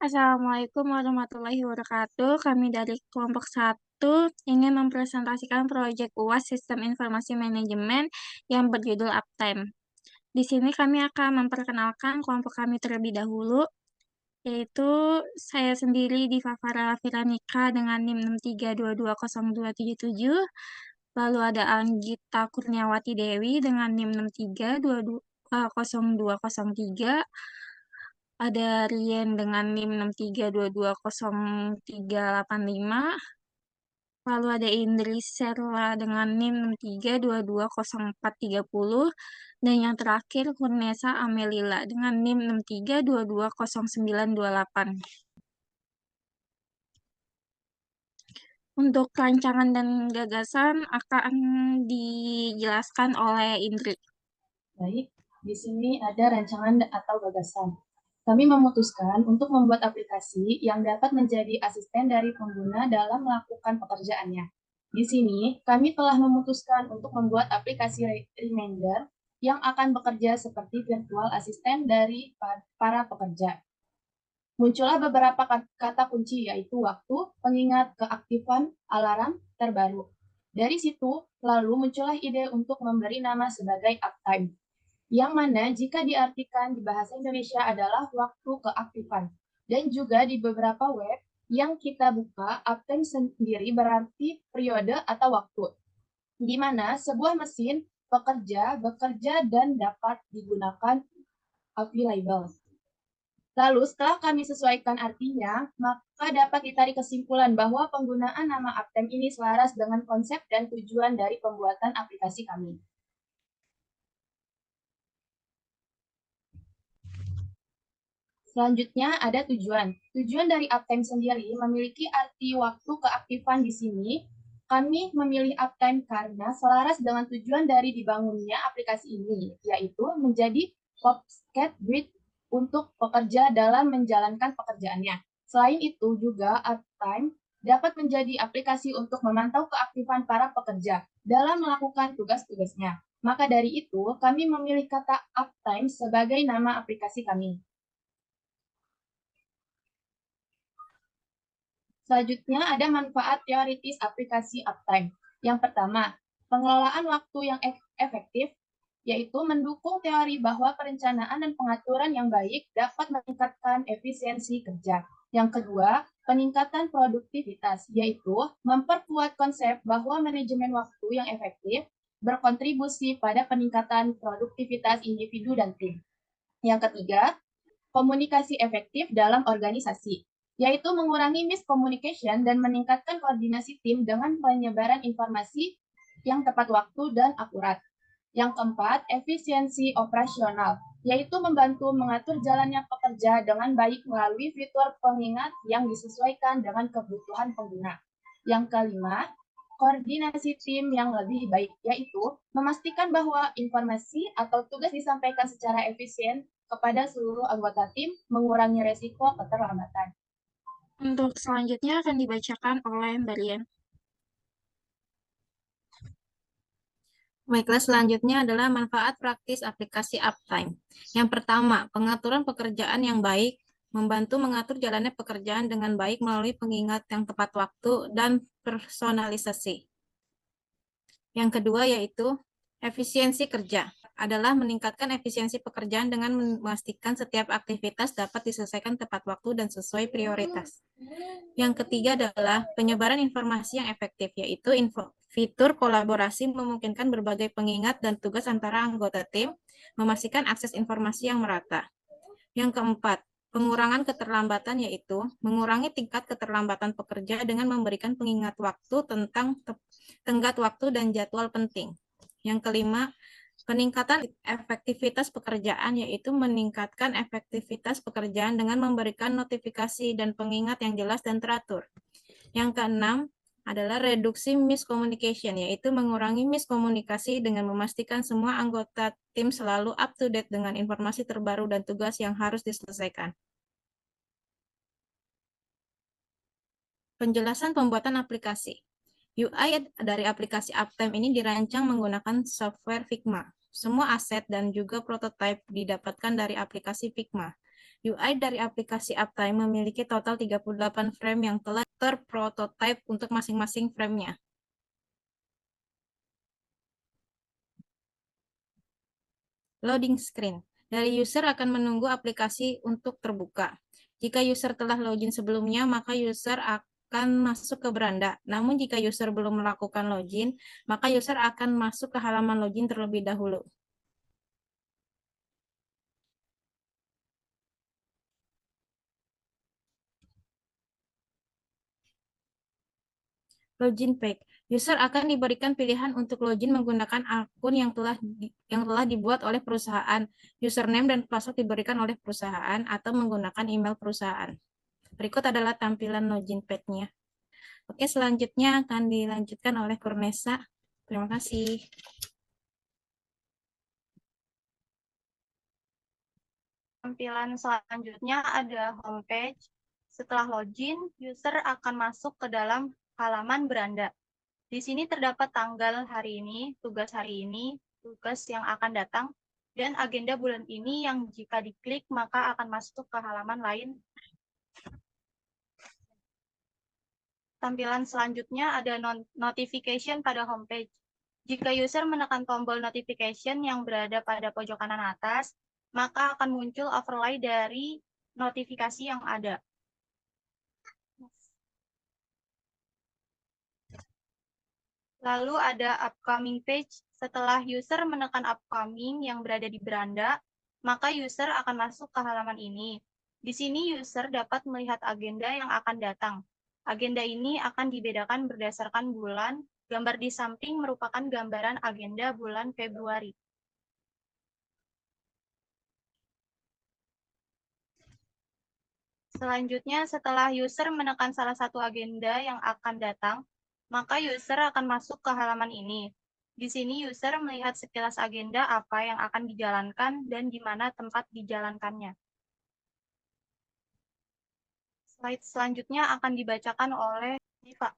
Assalamualaikum warahmatullahi wabarakatuh. Kami dari kelompok 1 ingin mempresentasikan proyek UAS Sistem Informasi Manajemen yang berjudul Uptime. Di sini kami akan memperkenalkan kelompok kami terlebih dahulu, yaitu saya sendiri Diva Farah Firanika dengan NIM 632202777, lalu ada Anggita Kurniawati Dewi dengan NIM 6320203, ada Rien dengan NIM 6322035, lalu ada Indri Serla dengan NIM 6322040, dan yang terakhir Hurnesa Amelila dengan NIM 632200928. Untuk rancangan dan gagasan akan dijelaskan oleh Indri. Baik, di sini ada rancangan atau gagasan. Kami memutuskan untuk membuat aplikasi yang dapat menjadi asisten dari pengguna dalam melakukan pekerjaannya. Di sini, kami telah memutuskan untuk membuat aplikasi reminder yang akan bekerja seperti virtual assistant dari para pekerja. Muncullah beberapa kata kunci, yaitu waktu, pengingat, keaktifan, alarm, terbaru. Dari situ, lalu muncullah ide untuk memberi nama sebagai uptime, yang mana jika diartikan di bahasa Indonesia adalah waktu keaktifan. Dan juga di beberapa web yang kita buka, uptime sendiri berarti periode atau waktu, di mana sebuah mesin bekerja dan dapat digunakan available. Lalu setelah kami sesuaikan artinya, maka dapat ditarik kesimpulan bahwa penggunaan nama uptime ini selaras dengan konsep dan tujuan dari pembuatan aplikasi kami. Selanjutnya ada tujuan. Tujuan dari uptime sendiri memiliki arti waktu keaktifan. Di sini kami memilih uptime karena selaras dengan tujuan dari dibangunnya aplikasi ini, yaitu menjadi pocket grid untuk pekerja dalam menjalankan pekerjaannya. Selain itu juga uptime dapat menjadi aplikasi untuk memantau keaktifan para pekerja dalam melakukan tugas-tugasnya. Maka dari itu, kami memilih kata uptime sebagai nama aplikasi kami. Selanjutnya ada manfaat teoritis aplikasi uptime. Yang pertama, pengelolaan waktu yang efektif, yaitu mendukung teori bahwa perencanaan dan pengaturan yang baik dapat meningkatkan efisiensi kerja. Yang kedua, peningkatan produktivitas, yaitu memperkuat konsep bahwa manajemen waktu yang efektif berkontribusi pada peningkatan produktivitas individu dan tim. Yang ketiga, komunikasi efektif dalam organisasi, yaitu mengurangi miscommunication dan meningkatkan koordinasi tim dengan penyebaran informasi yang tepat waktu dan akurat. Yang keempat, efisiensi operasional, yaitu membantu mengatur jalannya pekerja dengan baik melalui fitur pengingat yang disesuaikan dengan kebutuhan pengguna. Yang kelima, koordinasi tim yang lebih baik, yaitu memastikan bahwa informasi atau tugas disampaikan secara efisien kepada seluruh anggota tim, mengurangi resiko keterlambatan. Untuk selanjutnya akan dibacakan oleh Mbak Rian. Baiklah, selanjutnya adalah manfaat praktis aplikasi uptime. Yang pertama, pengaturan pekerjaan yang baik, membantu mengatur jalannya pekerjaan dengan baik melalui pengingat yang tepat waktu dan personalisasi. Yang kedua yaitu efisiensi kerja, adalah meningkatkan efisiensi pekerjaan dengan memastikan setiap aktivitas dapat diselesaikan tepat waktu dan sesuai prioritas. Yang ketiga adalah penyebaran informasi yang efektif, yaitu fitur kolaborasi memungkinkan berbagai pengingat dan tugas antara anggota tim, memastikan akses informasi yang merata. Yang keempat, pengurangan keterlambatan, yaitu mengurangi tingkat keterlambatan pekerja dengan memberikan pengingat waktu tentang tenggat waktu dan jadwal penting. Yang kelima, peningkatan efektivitas pekerjaan, yaitu meningkatkan efektivitas pekerjaan dengan memberikan notifikasi dan pengingat yang jelas dan teratur. Yang keenam adalah reduksi miscommunication, yaitu mengurangi miskomunikasi dengan memastikan semua anggota tim selalu up to date dengan informasi terbaru dan tugas yang harus diselesaikan. Penjelasan pembuatan aplikasi. UI dari aplikasi Uptime ini dirancang menggunakan software Figma. Semua aset dan juga prototipe didapatkan dari aplikasi Figma. UI dari aplikasi Uptime memiliki total 38 frame yang telah terprototype untuk masing-masing frame-nya. Loading screen. Dari user akan menunggu aplikasi untuk terbuka. Jika user telah login sebelumnya, maka user akan masuk ke beranda. Namun jika user belum melakukan login, maka user akan masuk ke halaman login terlebih dahulu. Login page. User akan diberikan pilihan untuk login menggunakan akun yang telah dibuat oleh perusahaan. Username dan password diberikan oleh perusahaan atau menggunakan email perusahaan. Berikut adalah tampilan login page-nya. Oke, selanjutnya akan dilanjutkan oleh Kurnesa. Terima kasih. Tampilan selanjutnya ada homepage. Setelah login, user akan masuk ke dalam halaman beranda. Di sini terdapat tanggal hari ini, tugas yang akan datang, dan agenda bulan ini yang jika diklik maka akan masuk ke halaman lain. Tampilan selanjutnya ada notification pada homepage. Jika user menekan tombol notification yang berada pada pojok kanan atas, maka akan muncul overlay dari notifikasi yang ada. Lalu ada upcoming page. Setelah user menekan upcoming yang berada di beranda, maka user akan masuk ke halaman ini. Di sini user dapat melihat agenda yang akan datang. Agenda ini akan dibedakan berdasarkan bulan. Gambar di samping merupakan gambaran agenda bulan Februari. Selanjutnya, setelah user menekan salah satu agenda yang akan datang, maka user akan masuk ke halaman ini. Di sini user melihat sekilas agenda apa yang akan dijalankan dan di mana tempat dijalankannya. Slide selanjutnya akan dibacakan oleh Diva.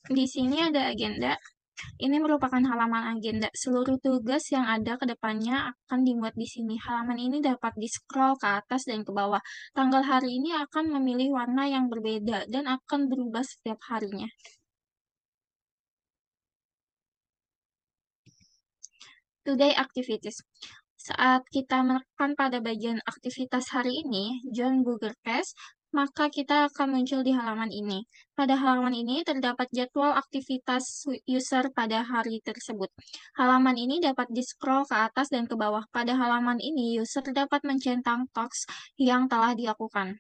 Di sini ada agenda. Ini merupakan halaman agenda. Seluruh tugas yang ada ke depannya akan dimuat di sini. Halaman ini dapat di-scroll ke atas dan ke bawah. Tanggal hari ini akan memilih warna yang berbeda dan akan berubah setiap harinya. Today activities. Saat kita menekan pada bagian aktivitas hari ini, Join Google Cast, maka kita akan muncul di halaman ini. Pada halaman ini terdapat jadwal aktivitas user pada hari tersebut. Halaman ini dapat di-scroll ke atas dan ke bawah. Pada halaman ini, user dapat mencentang tasks yang telah dilakukan.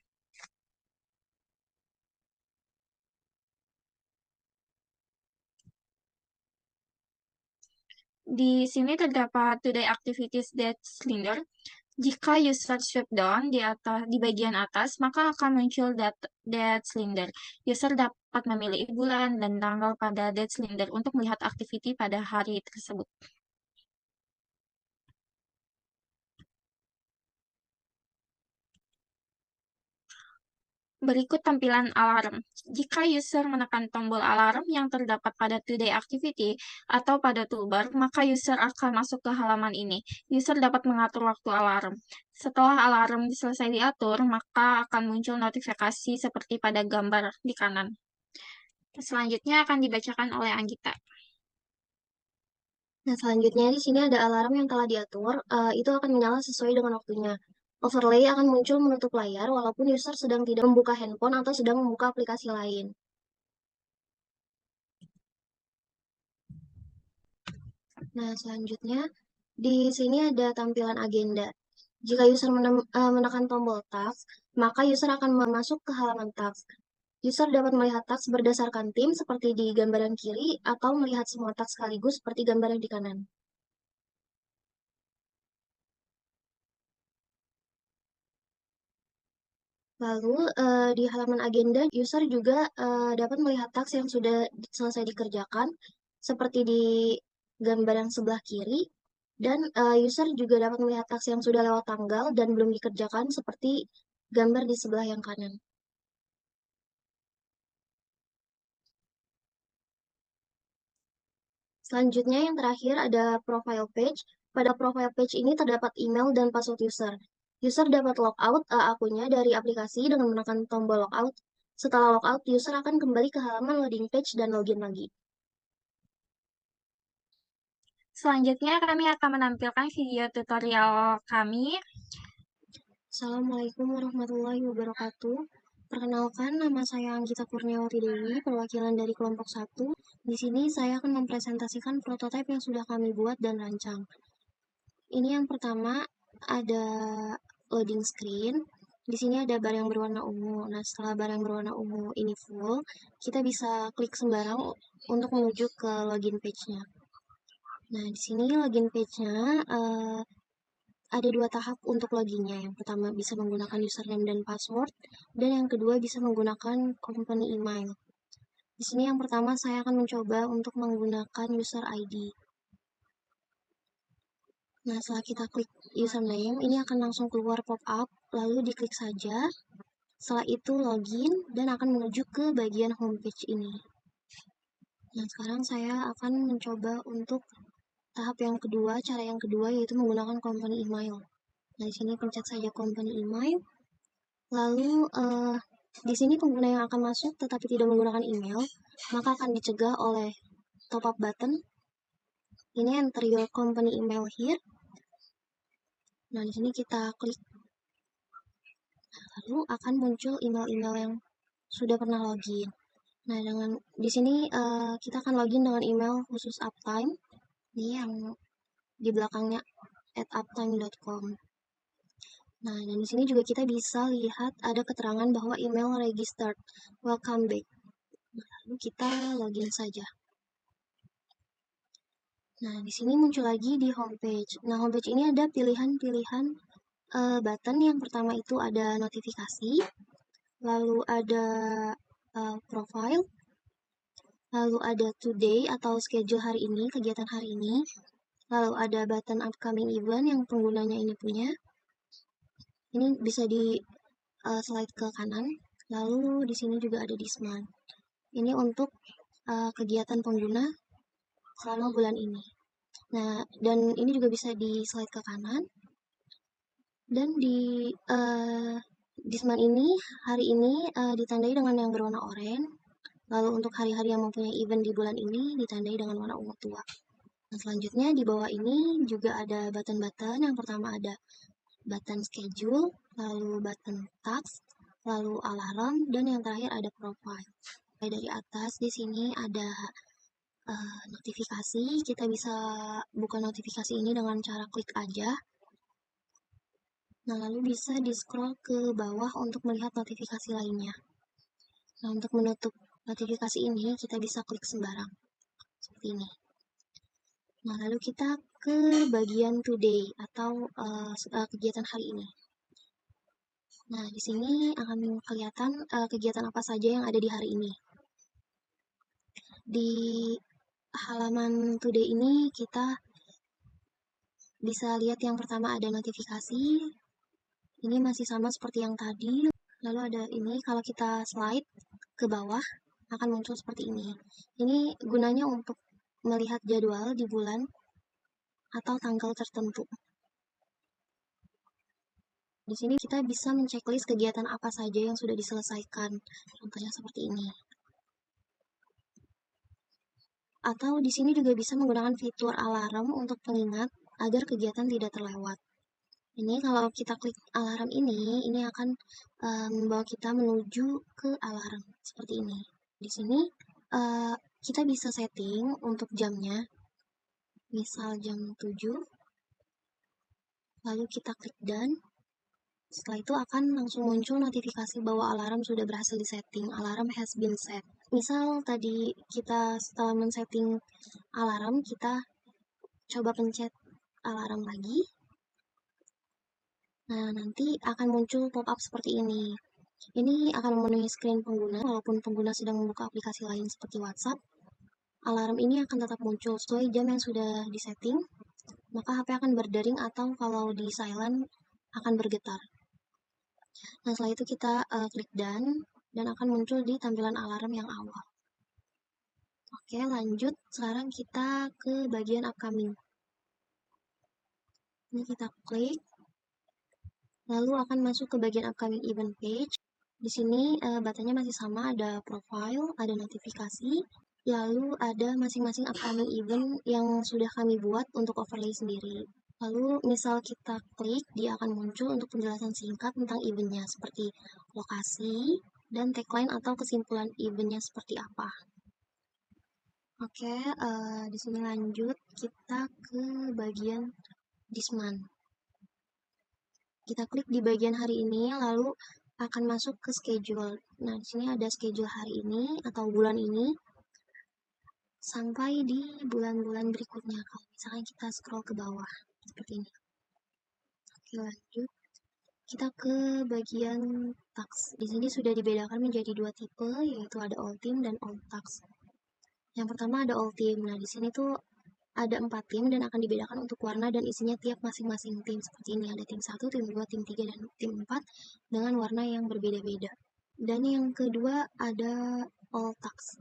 Di sini terdapat Today Activities Date Cylinder. Jika user swipe down di bagian atas, maka akan muncul date cylinder. User dapat memilih bulan dan tanggal pada date cylinder untuk melihat aktiviti pada hari tersebut. Berikut tampilan alarm. Jika user menekan tombol alarm yang terdapat pada Today Activity atau pada toolbar, maka user akan masuk ke halaman ini. User dapat mengatur waktu alarm. Setelah alarm selesai diatur, maka akan muncul notifikasi seperti pada gambar di kanan. Selanjutnya akan dibacakan oleh Anggita. Nah, selanjutnya di sini ada alarm yang telah diatur, itu akan menyala sesuai dengan waktunya. Overlay akan muncul menutup layar walaupun user sedang tidak membuka handphone atau sedang membuka aplikasi lain. Nah, selanjutnya di sini ada tampilan agenda. Jika user menekan tombol task, maka user akan masuk ke halaman task. User dapat melihat task berdasarkan tim seperti di gambaran kiri atau melihat semua task sekaligus seperti gambaran di kanan. Lalu di halaman agenda, user juga dapat melihat task yang sudah selesai dikerjakan, seperti di gambar yang sebelah kiri, dan user juga dapat melihat task yang sudah lewat tanggal dan belum dikerjakan, seperti gambar di sebelah yang kanan. Selanjutnya yang terakhir ada profile page. Pada profile page ini terdapat email dan password user. User dapat logout akunnya dari aplikasi dengan menekan tombol logout. Setelah logout, user akan kembali ke halaman loading page dan login lagi. Selanjutnya kami akan menampilkan video tutorial kami. Assalamualaikum warahmatullahi wabarakatuh. Perkenalkan, nama saya Anggita Kurniawati Dewi, perwakilan dari kelompok 1. Di sini saya akan mempresentasikan prototipe yang sudah kami buat dan rancang. Ini yang pertama, ada loading screen. Di sini ada bar yang berwarna ungu. Nah, setelah bar yang berwarna ungu ini full, kita bisa klik sembarang untuk menuju ke login page-nya. Nah, di sini login page-nya ada 2 tahap untuk loginnya. Yang pertama bisa menggunakan username dan password, dan yang kedua bisa menggunakan company email. Di sini yang pertama saya akan mencoba untuk menggunakan user ID. Nah, setelah kita klik username, ini akan langsung keluar pop-up, lalu diklik saja. Setelah itu login dan akan menuju ke bagian homepage ini. Nah, sekarang saya akan mencoba untuk tahap yang kedua, cara yang kedua yaitu menggunakan company email. Nah, di sini pencet saja company email. Lalu di sini pengguna yang akan masuk tetapi tidak menggunakan email, maka akan dicegah oleh top up button. Ini enter your company email here. Nah, di sini kita klik. Lalu akan muncul email-email yang sudah pernah login. Nah, di sini kita akan login dengan email khusus Uptime. Ini yang di belakangnya @uptime.com. Nah, dan di sini juga kita bisa lihat ada keterangan bahwa email registered. Welcome back. Lalu kita login saja. Nah, di sini muncul lagi di homepage. Nah, homepage ini ada pilihan-pilihan button. Yang pertama itu ada notifikasi, lalu ada profile, lalu ada today atau schedule hari ini, kegiatan hari ini, lalu ada button upcoming event yang penggunanya ini punya. Ini bisa di slide ke kanan. Lalu di sini juga ada this month. Ini untuk kegiatan pengguna selama bulan ini. Nah, dan ini juga bisa di slide ke kanan. Dan di this month ini, hari ini ditandai dengan yang berwarna oranye. Lalu untuk hari-hari yang mempunyai event di bulan ini ditandai dengan warna ungu tua. Nah, selanjutnya di bawah ini juga ada button-button. Yang pertama ada button schedule, lalu button task, lalu alarm, dan yang terakhir ada profile. Dari atas di sini ada notifikasi. Kita bisa buka notifikasi ini dengan cara klik aja. Nah, lalu bisa di-scroll ke bawah untuk melihat notifikasi lainnya. Nah, untuk menutup notifikasi ini, kita bisa klik sembarang. Seperti ini. Nah, lalu kita ke bagian today atau kegiatan hari ini. Nah, di sini akan kelihatan kegiatan apa saja yang ada di hari ini. Di halaman today ini kita bisa lihat yang pertama ada notifikasi. Ini masih sama seperti yang tadi. Lalu ada ini, kalau kita slide ke bawah akan muncul seperti ini. Ini gunanya untuk melihat jadwal di bulan atau tanggal tertentu. Di sini kita bisa menceklis kegiatan apa saja yang sudah diselesaikan. Contohnya seperti ini. Atau di sini juga bisa menggunakan fitur alarm untuk pengingat agar kegiatan tidak terlewat. Ini kalau kita klik alarm ini akan membawa kita menuju ke alarm seperti ini. Di sini kita bisa setting untuk jamnya, misal jam 7. Lalu kita klik done. Setelah itu akan langsung muncul notifikasi bahwa alarm sudah berhasil disetting. Alarm has been set. Misal tadi kita setelah men-setting alarm, kita coba pencet alarm lagi. Nah, nanti akan muncul pop-up seperti ini. Ini akan memenuhi screen pengguna, walaupun pengguna sedang membuka aplikasi lain seperti WhatsApp. Alarm ini akan tetap muncul sesuai jam yang sudah disetting, maka HP akan berdering atau kalau di silent akan bergetar. Nah, setelah itu kita klik done dan akan muncul di tampilan alarm yang awal. Oke, lanjut. Sekarang kita ke bagian upcoming. Ini kita klik. Lalu akan masuk ke bagian upcoming event page. Di sini buttonnya masih sama, ada profile, ada notifikasi, lalu ada masing-masing upcoming event yang sudah kami buat untuk overlay sendiri. Lalu misal kita klik, dia akan muncul untuk penjelasan singkat tentang eventnya, seperti lokasi dan tagline atau kesimpulan eventnya seperti apa. Oke, di sini lanjut kita ke bagian this month. Kita klik di bagian hari ini, lalu akan masuk ke schedule. Nah, di sini ada schedule hari ini atau bulan ini sampai di bulan-bulan berikutnya. Kalau misalkan kita scroll ke bawah seperti ini. Oke, lanjut. Kita ke bagian tax. Di sini sudah dibedakan menjadi dua tipe, yaitu ada all team dan all tax. Yang pertama ada all team. Nah, di sini tuh ada 4 tim dan akan dibedakan untuk warna dan isinya tiap masing-masing tim. Seperti ini, ada tim 1, tim 2, tim 3, dan tim 4 dengan warna yang berbeda-beda. Dan yang kedua ada all tax.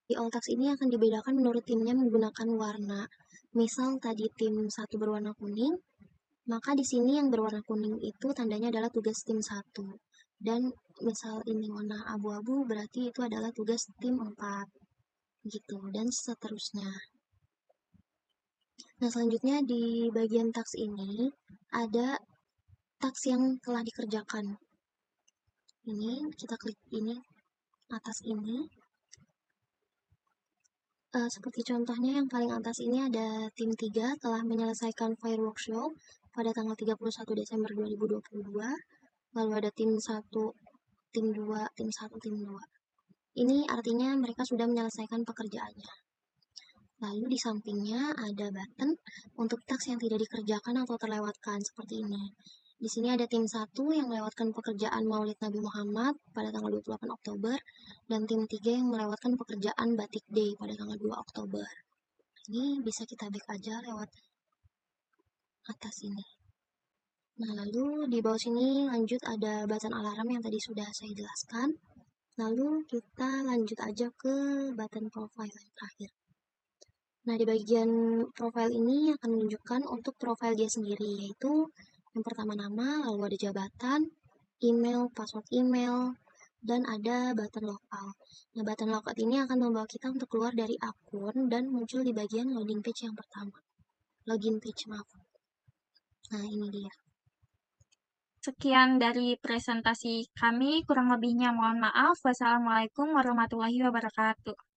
Di all tax ini akan dibedakan menurut timnya menggunakan warna. Misal tadi tim 1 berwarna kuning, maka di sini yang berwarna kuning itu tandanya adalah tugas tim 1. Dan misal ini warna abu-abu berarti itu adalah tugas tim 4. Gitu, dan seterusnya. Nah, selanjutnya di bagian task ini ada task yang telah dikerjakan. Ini kita klik ini, atas ini. Seperti contohnya yang paling atas ini ada tim 3 telah menyelesaikan fireworks show pada tanggal 31 Desember 2022. Lalu ada tim 1, tim 2, tim 1, tim 2. Ini artinya mereka sudah menyelesaikan pekerjaannya. Lalu di sampingnya ada button untuk task yang tidak dikerjakan atau terlewatkan seperti ini. Di sini ada tim 1 yang melewatkan pekerjaan Maulid Nabi Muhammad pada tanggal 28 Oktober dan tim 3 yang melewatkan pekerjaan Batik Day pada tanggal 2 Oktober. Ini bisa kita back aja lewat atas ini. Nah, lalu di bawah sini lanjut ada button alarm yang tadi sudah saya jelaskan. Lalu kita lanjut aja ke button profile yang terakhir. Nah, di bagian profile ini akan menunjukkan untuk profile dia sendiri, yaitu yang pertama nama, lalu ada jabatan, email, password email, dan ada button logout. Nah, button logout ini akan membawa kita untuk keluar dari akun dan muncul di bagian login page yang pertama. Login page, maaf. Nah, ini dia. Sekian dari presentasi kami, kurang lebihnya mohon maaf. Wassalamualaikum warahmatullahi wabarakatuh.